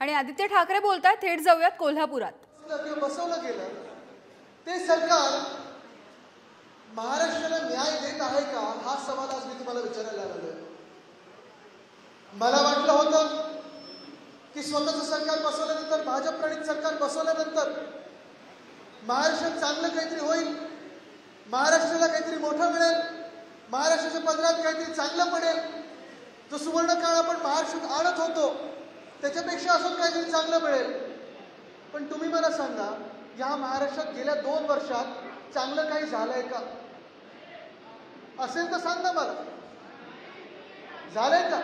आणि आदित्य ठाकरे बोलतात, थेट जाऊयात कोल्हापुरात। बसवलं गेलं ते सरकार महाराष्ट्राला न्याय देत आहे का, हा सवाल आज मी तुम्हाला विचारायला आलोय। मला वाटलं होतं की स्वतःचं सरकार बसवल्यानंतर, भाजप प्रणित सरकार बसवल्यानंतर महाराष्ट्रात चांगलं काहीतरी होईल, महाराष्ट्राला काहीतरी मोठं मिळेल, महाराष्ट्राच्या पदरात काहीतरी चांगलं पडेल। जो सुवर्ण काळ आपण महाराष्ट्रात आणत होतो त्याच्यापेक्षा अजून काहीतरी चांगलं मिळेल। पण तुम्ही मला सांगा, या महाराष्ट्रात गेल्या 2 वर्षात चांगलं काही झालंय का? असेल तर सांगा मला, झालंय का?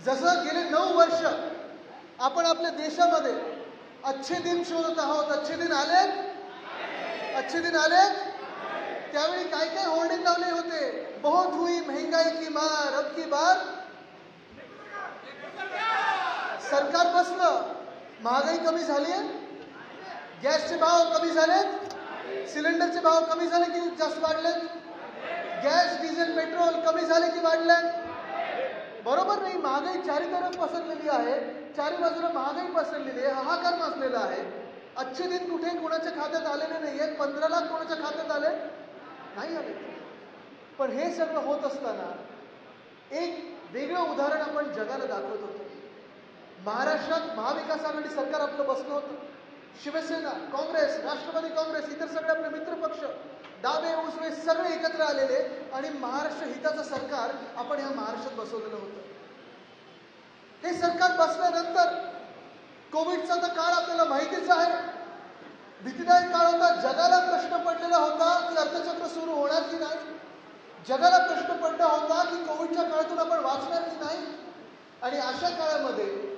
जसं गेले 9 वर्ष आपण आपल्या देशामध्ये अच्छे दिन शोधत आहोत, अच्छे दिन आले, अच्छे दिन आले। त्यावेळी काय काय होर्डिंग लावले होते, बहुत हुई महंगाई की मार, अब की बार सरकार बसलं, महागाई कमी झाली आहे, गॅसचे भाव कमी झालेत, सिलेंडरचे भाव कमी झाले की जास्त वाढलेत, गॅस डिझेल पेट्रोल कमी झाले की वाढले? बरोबर नाही? महागाई चारी तरफ पसरलेली आहे, चारी बाजूला महागाई पसरलेली आहे, हाहाकार माजलेला आहे। अच्छे दिन कुठे कोणाच्या खात्यात आलेले नाहीये, 15 लाख कोणाच्या खात्यात आले नाही आले। पण हे सगळं होत असताना एक वेगळं उदाहरण आपण जगाला दाखवत होतो। महाराष्ट्रात महाविकास आघाडी सरकार आपलं बसलं होतं, शिवसेना, काँग्रेस, राष्ट्रवादी काँग्रेस, इतर सगळे आपले मित्रपक्ष, डावे उजवे सगळे एकत्र आलेले आणि महाराष्ट्र हिताचं सरकार आपण ह्या महाराष्ट्रात बसवलेलं होतं। हे सरकार बसल्यानंतर कोविडचा तर काळ आपल्याला माहितीच आहे, भीतीदायक काळ होता। जगाला प्रश्न पडलेला होता की अर्थचक्र सुरू होणार की नाही, जगाला प्रश्न पडला होता की कोविडच्या काळातून आपण वाचणार की नाही। आणि अशा काळामध्ये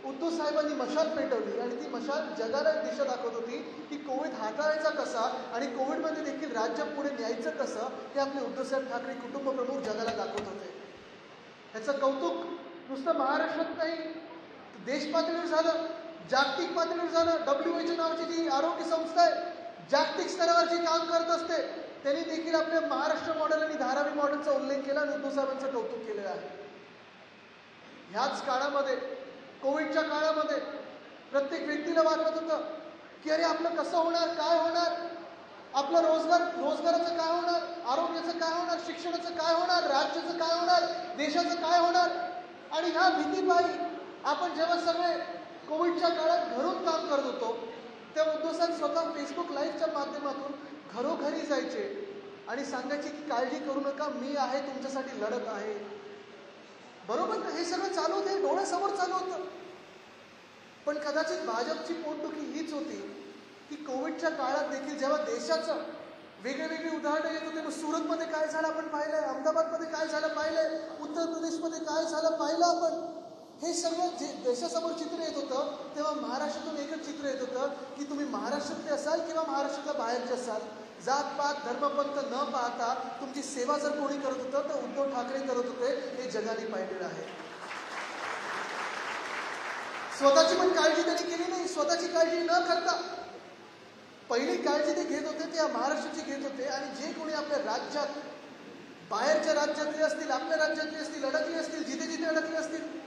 उद्धव साहेबांनी मशाल पेटवली आणि ती मशाल जगाला दिशा दाखवत होती की कोविड हाताळायचा कसा आणि कोविडमध्ये देखील राज्य पुढे न्यायचं कसं, हे आपले उद्धवसाहेब ठाकरे कुटुंब प्रमुख जगाला दाखवत होते। ह्याचं कौतुक नुसतं महाराष्ट्रात नाही, देश पातळीवर झालं, जागतिक पातळीवर झालं। WHO नावाची जी आरोग्य संस्था आहे, जागतिक स्तरावर जी काम करत असते, त्यांनी देखील आपल्या महाराष्ट्र मॉडेल आणि धारावी मॉडेलचा उल्लेख केला आणि उद्धव साहेबांचं कौतुक केलेलं आहे। ह्याच काळामध्ये, कोविडच्या काळामध्ये प्रत्येक व्यक्तीला वाटत होतं की अरे आपलं कसं होणार, काय होणार, आपलं रोजगाराचं काय होणार, आरोग्याचं काय होणार, शिक्षणाचं काय होणार, राज्याचं काय होणार, देशाचं काय होणार। आणि ह्या भीतीपायी आपण जेव्हा सगळे कोविडच्या काळात घरून काम करत होतो, तेव्हा उद्धव साहेब स्वतः फेसबुक लाईव्हच्या माध्यमातून घरोघरी जायचे आणि सांगायचे की काळजी करू नका, मी आहे, तुमच्यासाठी लढत आहे। बरोबर ना? हे सगळं चालू होतं, डोळ्यासमोर चालू होतं। पण कदाचित भाजपची पोटदुखी हीच होती की कोविडच्या काळात देखील जेव्हा देशाचं वेगळी उदाहरणं येत होते, मग सुरतमध्ये काय झालं आपण पाहिलंय, अहमदाबादमध्ये काय झालं पाहिलंय, उत्तर प्रदेशमध्ये काय झालं पाहिलं आपण। हे सगळं जे देशासमोर चित्र येत होतं, तेव्हा महाराष्ट्रातून एकच चित्र येत होतं की तुम्ही महाराष्ट्रातले असाल किंवा महाराष्ट्रातल्या बाहेरचे असाल, जातपात धर्मपंथ न पाहता तुमची सेवा जर कोणी करत होतं तर उद्धव ठाकरे करत होते, हे जगाने पाहिलेलं आहे। स्वतःची पण काळजी त्यांनी केली नाही, स्वतःची काळजी न करता पहिली काळजी ते घेत होते, ते महाराष्ट्राची घेत होते। आणि जे कोणी आपल्या राज्यात, बाहेरच्या राज्यातले असतील, आपल्या राज्यातले असतील, अडकले असतील, जिथे जिथे अडकले असतील,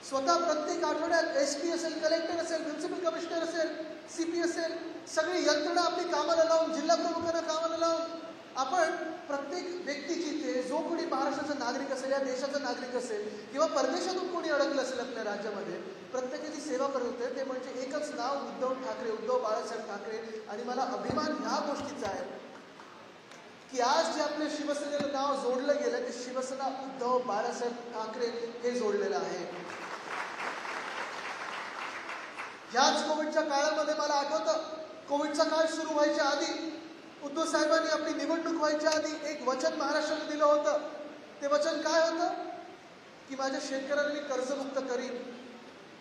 स्वतः प्रत्येक आठवड्यात SP असेल, कलेक्टर असेल, प्रिन्सिपल कमिशनर असेल, CP असेल, सगळी यंत्रणा आपली कामाला लावून, जिल्हा प्रमुखांना कामाला लावून आपण प्रत्येक व्यक्ती जिथे जो कोणी महाराष्ट्राचा नागरिक असेल, या देशाचा नागरिक असेल किंवा परदेशातून कोणी अडकलं असेल आपल्या राज्यामध्ये, प्रत्येकाची सेवा करत होते। ते म्हणजे एकच नाव, उद्धव ठाकरे, उद्धव बाळासाहेब ठाकरे। आणि मला अभिमान ह्या गोष्टीचा आहे की आज जे आपल्या शिवसेनेला नाव जोडलं गेलं ते शिवसेना उद्धव बाळासाहेब ठाकरे हे जोडलेलं आहे। ह्याच कोविडच्या काळामध्ये मला आठवतं, कोविडचा काळ सुरू व्हायच्या आधी उद्धव साहेबांनी आपली निवडणूक व्हायच्या आधी एक वचन महाराष्ट्राला दिलं होतं। ते वचन काय होतं की माझ्या शेतकऱ्यांना मी कर्जमुक्त करीन।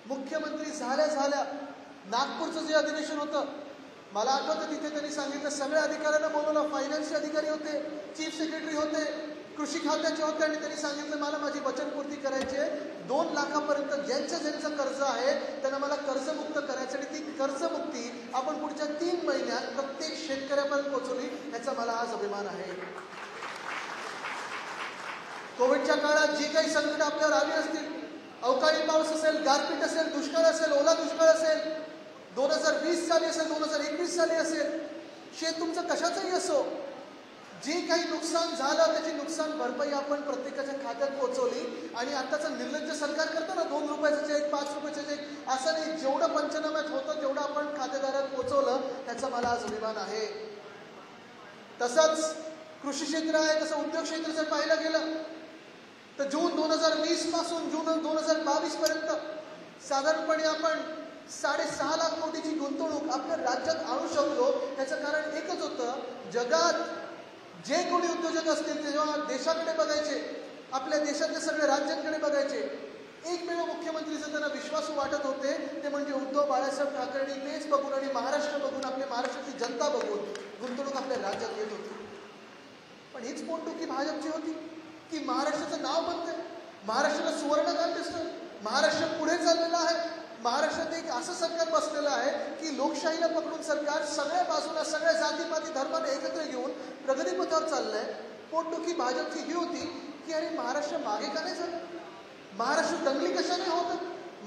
मुख्यमंत्री झाल्या नागपूरचं जे अधिवेशन होतं, मला आठवतं तिथे त्यांनी सांगितलं, सगळ्या अधिकाऱ्यांना बोलवलं, फायनान्सचे अधिकारी होते, चीफ सेक्रेटरी होते, कृषी खात्याचे होते, आणि त्यांनी सांगितलं मला माझी वचनपूर्ती करायची आहे, 2 लाखापर्यंत ज्यांचं कर्ज आहे त्यांना मला कर्जमुक्त करायचं। आणि ती कर्जमुक्ती आपण पुढच्या 3 महिन्यात प्रत्येक शेतकऱ्यापर्यंत पोहोचवली, याचा मला आज अभिमान आहे। कोविडच्या काळात जी काही संकट आपल्यावर आली असतील, अवकाळी पाऊस असेल, गारपीट असेल, दुष्काळ असेल, ओला दुष्काळ असेल, 2020 साली असेल, 2021 साली असेल, शेत तुमचं कशाचंही असो, जे काही नुकसान झालं त्याची नुकसान भरपाई आपण प्रत्येकाच्या खात्यात पोहोचवली. आणि आताचं निर्लज्ज सरकार करतं ना, 2 रुपयाचं चेक, 5 रुपयाचं चेक, असं नाही, जेवढं पंचनाम्यात होतं तेवढं आपण खातेदारात पोहोचवलं, त्याचा मला आज अभिमान आहे. तसंच कृषी क्षेत्र आहे, तसं उद्योग क्षेत्र जर पाहिलं गेलं तर जून 2020 पासून जून 2022 पर्यंत साधारणपणे आपण 6.5 लाख कोटीची गुंतवणूक आपल्या राज्यात आणू शकलो. याचं कारण एकच होतं, जगात जे कोणी उद्योजक असतील ते जेव्हा देशाकडे बघायचे, आपल्या देशातल्या सगळ्या राज्यांकडे बघायचे, एकमेव मुख्यमंत्रीचं त्यांना विश्वासू वाटत होते ते म्हणजे उद्धव बाळासाहेब ठाकरेंनी तेच बघून आणि महाराष्ट्र बघून, आपल्या महाराष्ट्राची जनता बघून गुंतवणूक आपल्या राज्यात येत होती. पण हीच पोटदुखी भाजपची होती की महाराष्ट्राचं नाव बनतंय, महाराष्ट्राला सुवर्णकाळ दिसतोय, महाराष्ट्र पुढे चाललेला आहे, महाराष्ट्रात एक असं सरकार बसलेलं आहे की लोकशाहीला पकडून सरकार सगळ्या बाजूला सगळ्या जातीपाती धर्माने एकत्र घेऊन प्रगतीपथावर चाललंय. पोटदुखी भाजपची ही होती की अरे महाराष्ट्र मागे का नाही झालं, महाराष्ट्र दंगली कशाने होत,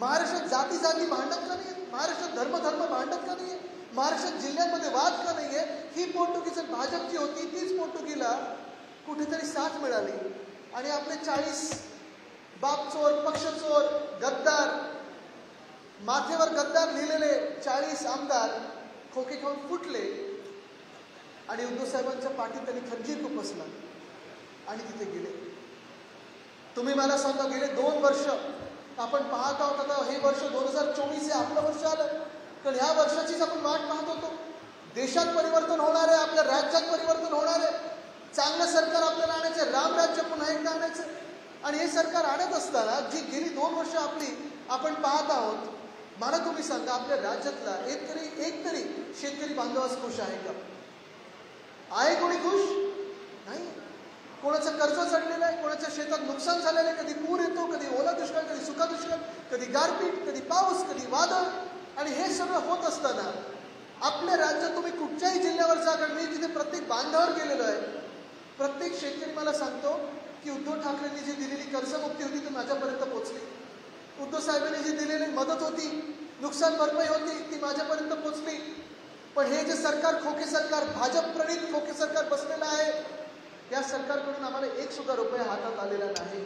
महाराष्ट्रात जाती जाती भांडत का नाहीये, महाराष्ट्रात धर्म भांडत का नाहीये, महाराष्ट्रात जिल्ह्यांमध्ये वाद का नाहीये. ही पोटदुखी जर भाजपची होती, तीच पोटदुखीला कुठेतरी साथ मिळाली आणि आपले 40 बापचोर, पक्षचोर, गद्दार, माथेवर गद्दार लिहिलेले 40 आमदार खोके खाऊन फुटले आणि उद्धव साहेबांच्या पाठीत त्यांनी खंजीर खुपसला आणि तिथे गेले. तुम्ही मला सांगा, गेले 2 वर्ष आपण पाहत आहोत, आता हे वर्ष 2024 हे आपलं वर्ष आलं, तर ह्या वर्षाचीच आपण वाट पाहत होतो. देशात परिवर्तन होणार आहे, आपल्या राज्यात परिवर्तन होणार आहे, चांगलं सरकार आपल्याला आणायचं, राम राज्य पुन्हा एकदा आणायचं. आणि हे सरकार आणत असताना जी गेली 2 वर्ष आपण पाहत आहोत, मला तुम्ही सांगा, आपल्या राज्यातला एक तरी शेतकरी बांधवास खुश आहे का? आहे कोणी खुश? नाही. कोणाचं कर्ज चढलेलं आहे, कोणाच्या शेतात नुकसान झालेलं आहे, कधी पूर येतो, कधी ओला दुष्काळ, कधी सुका दुष्काळ, कधी गारपीट, कधी पाऊस, कधी वादळ. आणि हे सगळं होत असताना आपल्या राज्यात तुम्ही कुठच्याही जिल्ह्यावर जा, कारण मी तिथे प्रत्येक बांधावर गेलेलो आहे, प्रत्येक शेतकरी मला सांगतो की उद्धव ठाकरेंनी जी दिलेली कर्जमुक्ती होती ती माझ्यापर्यंत पोहोचली, उद्धव साहेबांनी जी दिलेली मदत होती, नुकसान भरपाई होती, ती माझ्यापर्यंत पोहोचली. पण हे जे सरकार, खोके सरकार, भाजप प्रणित खोके सरकार बसलेलं आहे, या सरकारकडून आम्हाला 1 सुद्धा रुपया हातात आलेला नाही.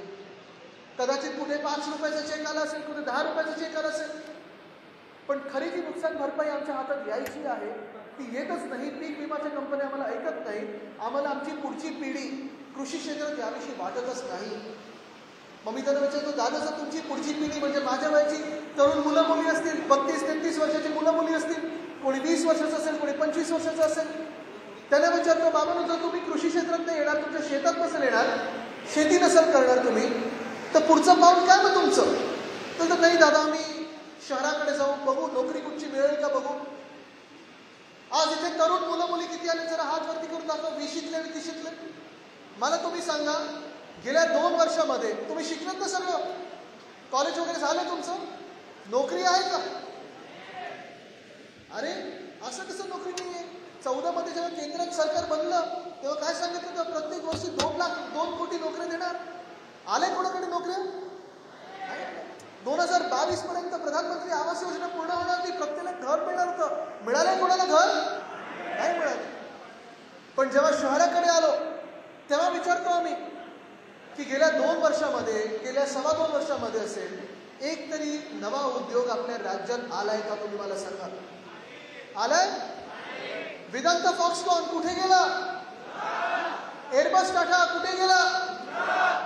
कदाचित कुठे 5 रुपयाचा चेक आला असेल, कुठे 10 रुपयाचा चेक आला असेल, पण खरी जी नुकसान भरपाई आमच्या हातात यायची आहे ती येतच नाही. पीक विमाच्या कंपन्या आम्हाला ऐकत नाही, आम्हाला आमची पुढची पिढी कृषी क्षेत्रात याविषयी वाटतच नाही. मग मी त्यांना विचारतो, दादा जर तुमची पुढची पिढी म्हणजे माझ्या वयाची तरुण मुलं मुली असतील, 32-33 वर्षाची मुलं मुली असतील, कोणी 20 वर्षाचं असेल, कोणी 25 वर्षाचं असेल, त्याला विचारतो, बाबांनो जर तुम्ही कृषी क्षेत्रात नाही येणार, तुमच्या शेतात नसेल येणार, शेती नसेल करणार तुम्ही, तर पुढचं पाऊल काय मग तुमचं? तर नाही दादा, आम्ही शहराकडे जाऊ, बघू नोकरी कुठची मिळेल का बघू. आज इथे तरुण मुलं मुली किती आले, जरा हात वरती करून दाखवा, 20शीतले आणि 30शीतले. मला तुम्ही सांगा, गेल्या 2 वर्षामध्ये तुम्ही शिकलात ना, सगळं कॉलेज वगैरे झालं तुमचं, नोकरी आहे का? अरे असं कसं नोकरी नाही आहे? 14 मध्ये जेव्हा केंद्रात सरकार बनलं तेव्हा काय सांगितलं होतं, प्रत्येक वर्षी 2 कोटी नोकऱ्या देणार. आले कोणाकडे नोकऱ्या? 2022 पर्यंत प्रधानमंत्री आवास योजना पूर्ण होणार होती, प्रत्येकाला घर मिळणार होतं. मिळालं कोणाला घर? नाही मिळालं. पण जेव्हा शहराकडे आलो तेव्हा विचारतो आम्ही की गेल्या 2 वर्षामध्ये, गेल्या 2.25 वर्षामध्ये असेल, एक तरी नवा उद्योग आपल्या राज्यात आलाय का? तुम्ही मला सांगा. आलाय? वेदांता फॉक्सकॉन कुठे गेला? एअरबस टाटा कुठे गेला?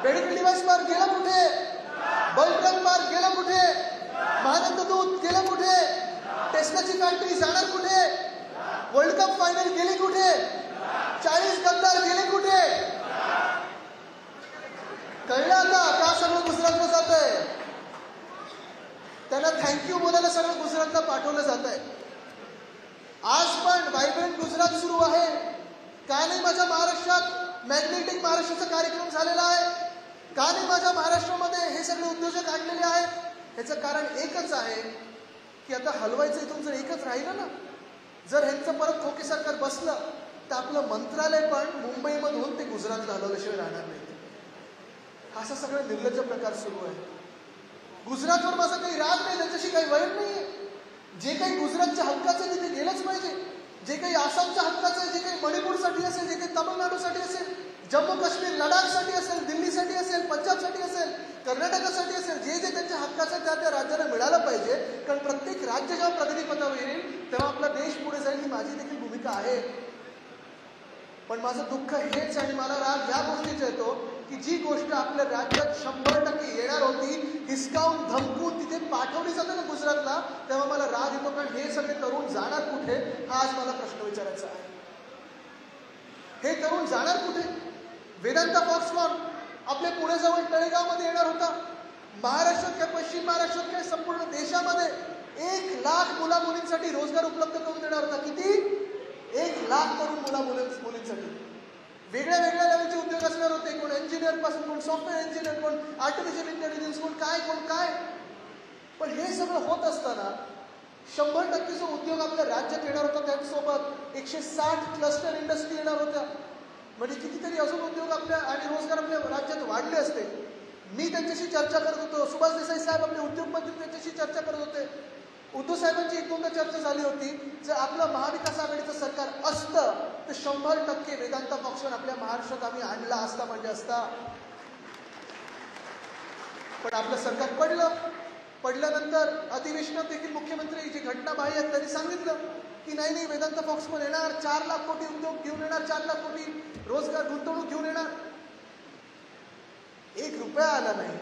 मेडिकल डिव्हाइस पार्क गेला कुठे? बल्ट्रक पार्क गेला कुठे? महानंद दूत गेला कुठे? टेस्लाची फॅक्टरी जाणार कुठे? वर्ल्ड कप फायनल गेली कुठे? 40 गद्दार गेले कुठे? कळलं आता का सगळं गुजरातला जात आहे? त्यांना थँक्यू बोलायला सगळं गुजरातला पाठवलं जात आहे. आज पण व्हायब्रंट गुजरात सुरू आहे. का नाही माझ्या महाराष्ट्रात मॅग्नेटिक महाराष्ट्राचा कार्यक्रम झालेला आहे? का नाही माझ्या महाराष्ट्रामध्ये हे सगळे उद्योजक आणलेले आहेत? ह्याचं कारण एकच आहे की आता हलवायचं इथून जर एकच राहिलं ना, जर ह्यांचं परत खोके सरकार बसलं तर आपलं मंत्रालय पण मुंबईमधून ते गुजरातला हलवल्याशिवाय राहणार नाही. असा सगळं निर्लज्ज प्रकार सुरू आहे. गुजरातवर माझा काही राग नाही, त्याच्याशी काही वैर नाहीये. जे काही गुजरातच्या हक्काचं आहे तिथे गेलंच पाहिजे. जे काही आसामच्या हक्काचं आहे, जे काही मणिपूरसाठी असेल, जे काही तामिळनाडूसाठी असेल, जम्मू काश्मीर लडाखसाठी असेल, दिल्लीसाठी असेल, पंजाबसाठी असेल, कर्नाटकासाठी असेल, जे जे त्यांच्या हक्काचं त्या राज्याला मिळालं पाहिजे. कारण प्रत्येक राज्य जेव्हा प्रगतीपथावर येईल तेव्हा आपला देश पुढे जाईल ही माझी देखील भूमिका आहे. पण माझं दुःख हेच आणि मला राग या गोष्टीचा येतो की जी गोष्ट आपल्या राज्यात 100% येणार होती, हिसकावून धमकून तिथे पाठवली जाते ना गुजरातला, तेव्हा मला राग येतो. कारण हे सगळे तरुण जाणार कुठे हा आज मला प्रश्न विचारायचा आहे. हे तरुण जाणार कुठे? वेदांता फॉक्सकॉन आपल्या पुण्याजवळ तळेगावमध्ये येणार होता. महाराष्ट्रात काय पश्चिम महाराष्ट्रात काय संपूर्ण देशामध्ये 1 लाख मुला मुलींसाठी रोजगार उपलब्ध करून देणार होता. किती? 1 लाख तरुण मुलींसाठी. वेगळ्या वेगळ्या लेवलचे उद्योग असणार होते. कोण इंजिनियर पासून, कोण सॉफ्टवेअर इंजिनियर, कोण आर्टिफिशियल इंटेलिजन्स, कोण काय. पण हे सगळं होत असताना 100% जो उद्योग आपल्या राज्यात येणार होता त्याचसोबत 160 क्लस्टर इंडस्ट्री येणार होत्या. म्हणजे कितीतरी अजून उद्योग आपल्या आणि रोजगार आपल्या राज्यात वाढले असते. मी त्यांच्याशी चर्चा करत होतो. सुभाष देसाई साहेब आपले उद्योग मंत्री त्यांच्याशी चर्चा करत होते. उद्धव साहेबांची एक दोनदा चर्चा झाली होती. जर आपलं महाविकास आघाडीचं सरकार असतं तर 100% वेदांता फॉक्सकॉन आपल्या महाराष्ट्रात आम्ही आणला असता म्हणजे असता. पण आपलं सरकार पडल्यानंतर अधिवेशनात देखील मुख्यमंत्री जी घटनाबाह्य आहेत त्यांनी सांगितलं की नाही वेदांता फॉक्सकॉन येणार, 4 लाख कोटी उद्योग घेऊन येणार, 4 लाख कोटी रोजगार गुंतवणूक घेऊन येणार. 1 रुपया आला नाही.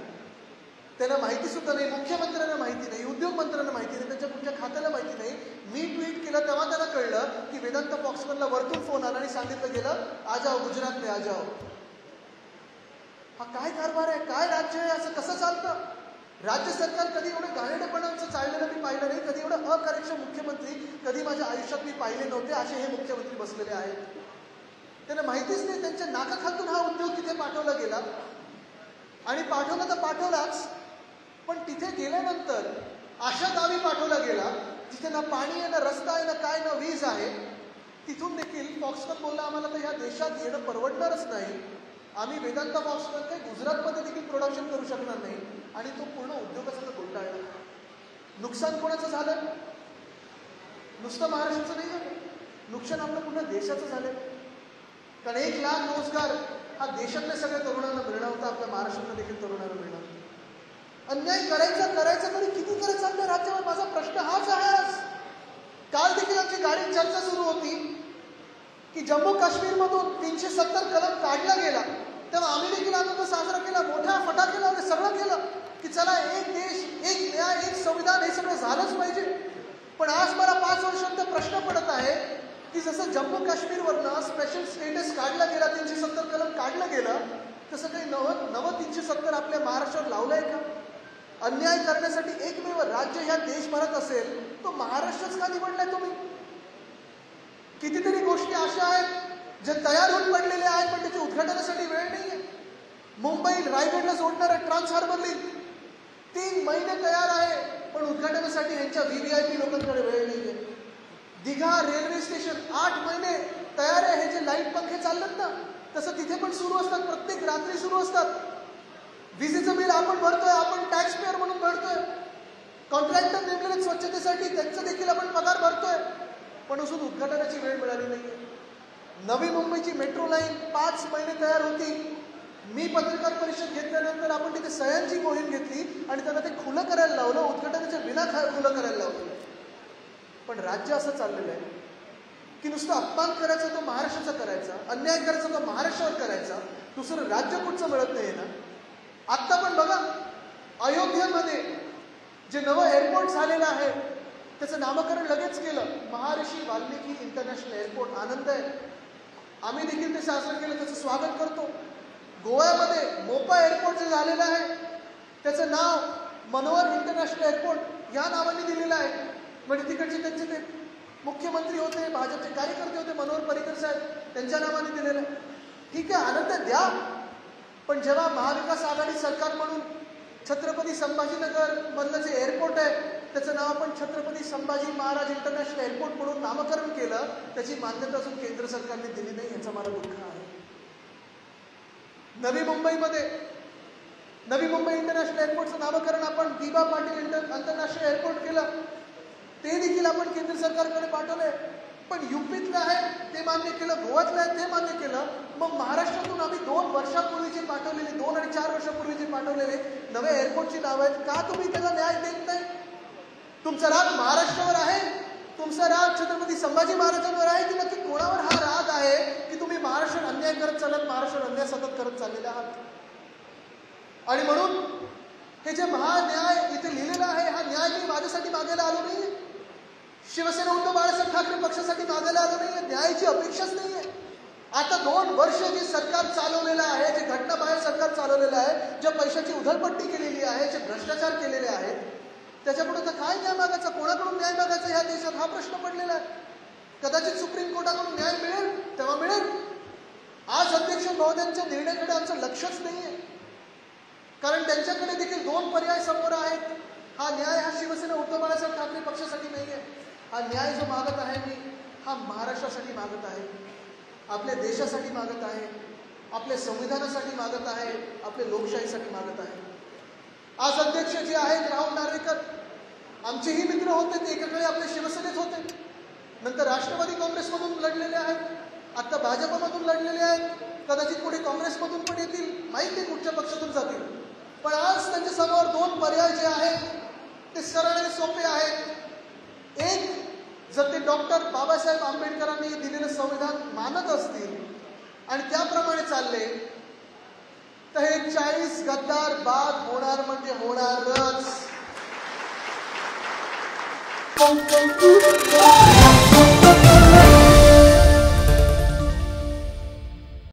त्याला माहिती सुद्धा नाही. मुख्यमंत्र्यांना माहिती नाही, उद्योग मंत्र्यांना माहिती नाही, त्यांच्या कुठच्या खात्याला माहिती नाही. मी ट्विट केलं तेव्हा त्यांना कळलं की वेदांता फॉक्सकॉनला वरतून फोन आला आणि सांगितलं गेलं आ जाओ गुजरात में आ जाओ. हा काय कारभार आहे? काय राज्य आहे? असं कसं चालतं? राज्य सरकार कधी एवढं गाणेडेपणाचं चाललेलं मी पाहिलं नाही. कधी एवढं अकार्यक्षम मुख्यमंत्री कधी माझ्या आयुष्यात मी पाहिले नव्हते. असे हे मुख्यमंत्री बसलेले आहेत. त्यांना माहितीच नाही. त्यांच्या नाकाखालून हा उद्योग तिथे पाठवला गेला आणि पाठवला तर पाठवलाच. पण तिथे गेल्यानंतर अशा गावी पाठवला गेला जिथे ना पाणी आहे, ना रस्ता आहे, ना काय, ना वीज आहे. तिथून देखील फॉक्सकॉन बोलला आम्हाला तर ह्या देशात येणं परवडणारच नाही. आम्ही वेदांता फॉक्सकॉन काही गुजरातमध्ये देखील प्रोडक्शन करू शकणार नाही. आणि तो पूर्ण उद्योगाचा तो घोटाळला. नुकसान कोणाचं झालं? नुसतं महाराष्ट्राचं नाही झालं, नुकसान आपलं पूर्ण देशाचं झालं. कारण 1 लाख रोजगार हा देशातल्या सगळ्या तरुणांना मिळणार होता, आपल्या महाराष्ट्रातल्या देखील तरुणांना मिळणार होता. अन्याय करायचा तरी किती करायचं आपल्या राज्यावर? माझा प्रश्न हाच आहे आज. काल देखील आमची गाडी चर्चा सुरू होती की जम्मू काश्मीरमधून 370 कलम काढला गेला. तेव्हा आम्ही देखील आनंद साजरा केला, मोठ्या फटाके लावले, सगळं केलं की चला एक देश, एक न्याय, एक संविधान, हे सगळं झालंच पाहिजे. पण आज मला 5 वर्षांचा प्रश्न पडत आहे की जसं जम्मू काश्मीरवरनं स्पेशल स्टेटस काढला गेला, 370 कलम काढलं गेलं, तसं काही नवं 370 आपल्या महाराष्ट्रावर लावलं आहे का? अन्याय करण्यासाठी एकमेव राज्य ह्या देशभरात असेल तो महाराष्ट्रच का निवडलाय तुम्ही? कितीतरी गोष्टी अशा आहेत जे तयार होऊन पडलेले आहेत पण त्याच्या उद्घाटनासाठी वेळ नाहीये. मुंबई रायगडला जोडणारा ट्रान्स हार्बर लिंक 3 महिने तयार आहे पण उद्घाटनासाठी यांच्या VVIP लोकांकडे वेळ नाहीये. दिघा रेल्वे स्टेशन 8 महिने तयार आहे. हे जे लाईट पंखे चालतात ना तसं तिथे पण सुरू असतात, प्रत्येक रात्री सुरू असतात. विजेचं बिल आपण भरतोय, आपण टॅक्स पेअर म्हणून भरतोय. कॉन्ट्रॅक्टर नेमलेले स्वच्छतेसाठी त्यांचं देखील आपण पगार भरतोय. पण अजून उद्घाटनाची वेळ मिळाली नाहीये. नवी मुंबईची मेट्रो लाईन 5 महिने तयार होती. मी पत्रकार परिषद घेतल्यानंतर आपण तिथे सह्यांची मोहीम घेतली आणि त्यांना ते खुलं करायला लावलं, उद्घाटनाच्या बिना खुलं करायला लावलं. पण राज्य असं चाललेलं आहे की नुसतं अपमान करायचा तो महाराष्ट्राचा करायचा, अन्याय करायचा तो महाराष्ट्रावर करायचा, दुसरं राज्य कुठचं मिळत नाही ना. आत्ता पण बघा अयोध्येमध्ये जे नवं एअरपोर्ट झालेलं आहे त्याचं नामकरण लगेच केलं, महर्षी वाल्मिकी इंटरनॅशनल एअरपोर्ट. आनंद आहे, आम्ही देखील ते साजरं केलं, त्याचं स्वागत करतो. गोव्यामध्ये मोपा एअरपोर्ट जे झालेलं आहे त्याचं नाव मनोहर इंटरनॅशनल एअरपोर्ट या नावाने दिलेलं आहे. म्हणजे तिकडचे त्यांचे ते मुख्यमंत्री होते, भाजपचे कार्यकर्ते होते, मनोहर पर्रिकर साहेब, त्यांच्या नावाने दिलेलं आहे. ठीक आहे, आनंद द्या. पण जेव्हा महाविकास आघाडी सरकार म्हणून छत्रपती संभाजीनगर मधलं जे एअरपोर्ट आहे त्याचं नाव आपण छत्रपती संभाजी महाराज इंटरनॅशनल एअरपोर्ट म्हणून नामकरण केलं, त्याची मान्यता अजून केंद्र सरकारने दिली नाही, याचा मला दुःख आहे. नवी मुंबईमध्ये नवी मुंबई इंटरनॅशनल एअरपोर्टचं नामकरण आपण दिबा पाटील आंतरराष्ट्रीय एअरपोर्ट केलं, ते देखील आपण केंद्र सरकारकडे पाठवले. पण युपीतलं आहे ते मान्य केलं, गोव्यातलं आहे ते मान्य केलं. मग महाराष्ट्रातून आम्ही 2 वर्षापूर्वीचे पाठवलेले, 2 आणि 4 वर्षापूर्वीचे पाठवलेले नव्या एअरपोर्टची नावं आहेत, का तुम्ही त्याला न्याय देत नाही? तुमचा राग महाराष्ट्रावर आहे, तुमचा राग छत्रपती संभाजी महाराजांवर आहे, की नक्की कोणावर हा राग आहे की तुम्ही महाराष्ट्रात अन्याय करत चालत, महाराष्ट्रात अन्याय सतत करत चाललेले आहात? आणि म्हणून हे जे महान्याय इथे लिहिलेला आहे, हा न्याय मी माझ्यासाठी मागायला आलो नाही, शिवसेना उद्धव बाळासाहेब ठाकरे पक्षासाठी मागायला आलो नाही, न्यायाची अपेक्षाच नाहीये. आता 2 वर्ष जे सरकार चालवलेलं आहे, जे घटनाबाहेर सरकार चालवलेलं आहे, ज्या पैशाची उधळपट्टी केलेली आहे, जे भ्रष्टाचार केलेले आहेत, त्याच्यापुढे तर काय न्याय मागायचा, कोणाकडून न्याय मागायचा ह्या देशात, हा प्रश्न पडलेला आहे. कदाचित सुप्रीम कोर्टाकडून न्याय मिळेल तेव्हा मिळेल. आज अध्यक्ष महोदयांच्या निर्णयाकडे आमचं लक्षच नाहीये, कारण त्यांच्याकडे देखील 2 पर्याय समोर आहेत. हा न्याय हा शिवसेना उद्धव बाळासाहेब ठाकरे पक्षासाठी नाहीये. हा न्याय जो मागत आहे मी, हा महाराष्ट्रासाठी मागत आहे, आपल्या देशासाठी मागत आहे, आपल्या संविधानासाठी मागत आहे, आपल्या लोकशाहीसाठी मागत आहे. आज अध्यक्ष जे आहेत राहुल नार्वेकर, आमचेही मित्र होते, ते एकाकडे आपल्या शिवसेनेत होते, नंतर राष्ट्रवादी काँग्रेसमधून लढलेले आहेत, आता भाजपमधून लढलेले आहेत, कदाचित पुढे काँग्रेसमधून पण येतील, माहिती आहे कुठच्या पक्षातून जातील. पण आज त्यांच्या समोर 2 पर्याय जे आहेत ते सरळ आणि सोपे आहेत. एक, जर ते डॉक्टर बाबासाहेब आंबेडकरांनी दिलेलं संविधान मानत असतील आणि त्याप्रमाणे चालले, तर हे 40 गद्दार बाद होणार म्हणजे होणारच.